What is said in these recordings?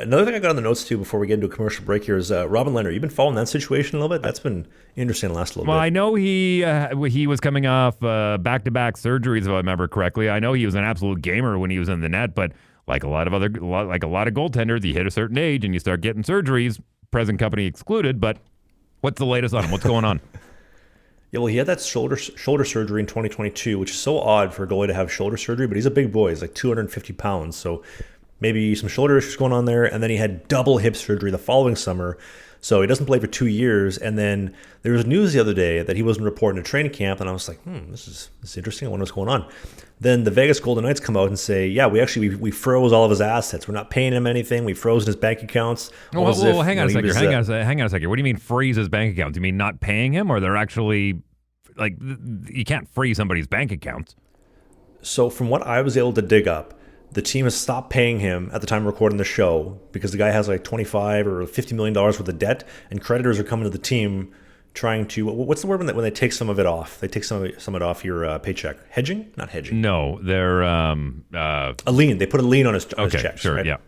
Another thing I got on the notes too before we get into a commercial break here is Robin Lehner. You've been following that situation a little bit. That's been interesting the last little bit. Well, I know he was coming off back-to-back surgeries, if I remember correctly. I know he was an absolute gamer when he was in the net, but like a lot of goaltenders, you hit a certain age and you start getting surgeries, present company excluded. But what's the latest on him? What's going on? Yeah, well, he had that shoulder surgery in 2022, which is so odd for a goalie to have shoulder surgery, but he's a big boy. He's like 250 pounds, so maybe some shoulder issues going on there. And then he had double hip surgery the following summer, so he doesn't play for 2 years. And then there was news the other day that he wasn't reporting to training camp, and I was like, this is interesting. I wonder what's going on. Then the Vegas Golden Knights come out and say, yeah, we froze all of his assets. We're not paying him anything. We froze his bank accounts. Well, hang on a second. Hang on a second. What do you mean freeze his bank accounts? You mean not paying him, or they're actually like you can't freeze somebody's bank accounts? So from what I was able to dig up, the team has stopped paying him at the time of recording the show because the guy has like $25 or $50 million worth of debt, and creditors are coming to the team trying to, what's the word when they take some of it off? They take some of it off your paycheck. Hedging? Not hedging. No, they're a lien. They put a lien on his checks. Sure, right? yeah.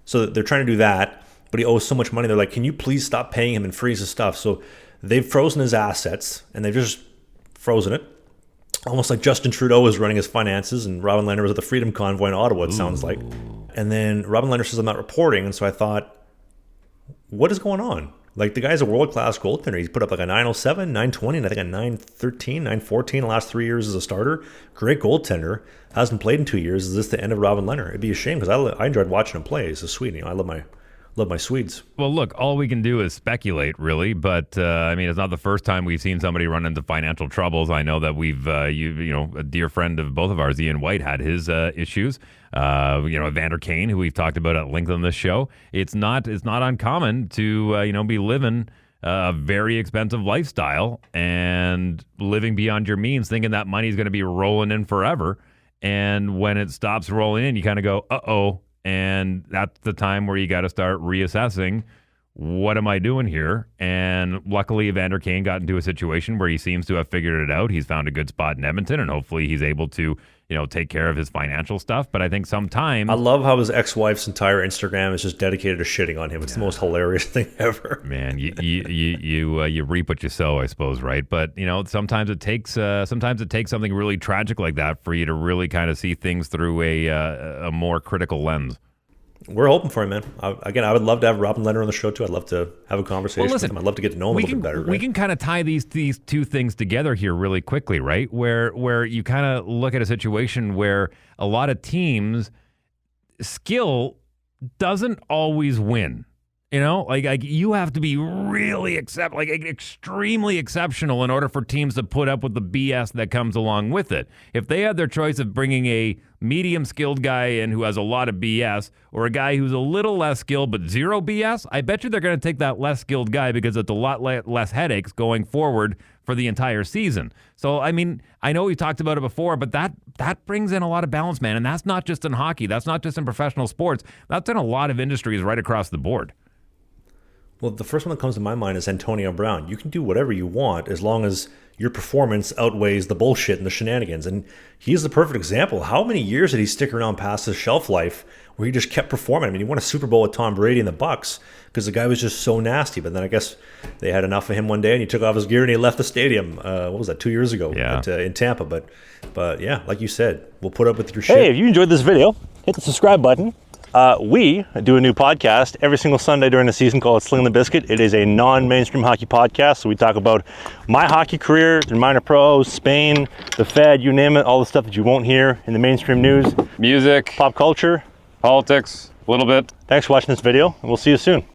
So they're trying to do that, but he owes so much money. They're like, can you please stop paying him and freeze his stuff? So they've frozen his assets, and they've just frozen it. Almost like Justin Trudeau was running his finances, and Robin Lehner was at the Freedom Convoy in Ottawa, it sounds like. And then Robin Lehner says, I'm not reporting. And so I thought, what is going on? Like, the guy's a world-class goaltender. He's put up like a 907, 920, and I think a 913, 914 the last 3 years as a starter. Great goaltender. Hasn't played in 2 years. Is this the end of Robin Lehner? It'd be a shame because I enjoyed watching him play. He's a Swede. I love my Swedes. Well, look, all we can do is speculate, really. But I mean, it's not the first time we've seen somebody run into financial troubles. I know that we've, a dear friend of both of ours, Ian White, had his issues. Evander Kane, who we've talked about at length on this show. It's not uncommon to be living a very expensive lifestyle and living beyond your means, thinking that money's going to be rolling in forever. And when it stops rolling in, you kind of go, uh-oh. And that's the time where you got to start reassessing, what am I doing here? And luckily, Evander Kane got into a situation where he seems to have figured it out. He's found a good spot in Edmonton, and hopefully he's able to, take care of his financial stuff. But I think sometimes... I love how his ex-wife's entire Instagram is just dedicated to shitting on him. It's the most hilarious thing ever. Man, you reap what you sow, I suppose, right? But, sometimes it takes something really tragic like that for you to really kind of see things through a more critical lens. We're hoping for him, man. I would love to have Robin Lehner on the show, too. I'd love to have a conversation with him. I'd love to get to know him a little bit better. Right? We can kind of tie these two things together here really quickly, right? Where you kind of look at a situation where a lot of teams' skill doesn't always win. Like you have to be really extremely exceptional in order for teams to put up with the BS that comes along with it. If they had their choice of bringing a medium skilled guy in who has a lot of BS or a guy who's a little less skilled but zero BS, I bet you they're going to take that less skilled guy because it's a lot less headaches going forward for the entire season. So, I mean, I know we talked about it before, but that brings in a lot of balance, man. And that's not just in hockey. That's not just in professional sports. That's in a lot of industries right across the board. Well, the first one that comes to my mind is Antonio Brown. You can do whatever you want as long as your performance outweighs the bullshit and the shenanigans. And he's the perfect example. How many years did he stick around past his shelf life where he just kept performing? I mean, he won a Super Bowl with Tom Brady and the Bucs because the guy was just so nasty. But then I guess they had enough of him one day and he took off his gear and he left the stadium. What was that, 2 years ago in Tampa? But yeah, like you said, we'll put up with your shit. Hey, if you enjoyed this video, hit the subscribe button. We do a new podcast every single Sunday during the season called Sling the Biscuit. It is a non-mainstream hockey podcast, so we talk about my hockey career, the minor pros, Spain, the Fed, you name it, all the stuff that you won't hear in the mainstream news. Music, pop culture, politics, a little bit. Thanks for watching this video, and we'll see you soon.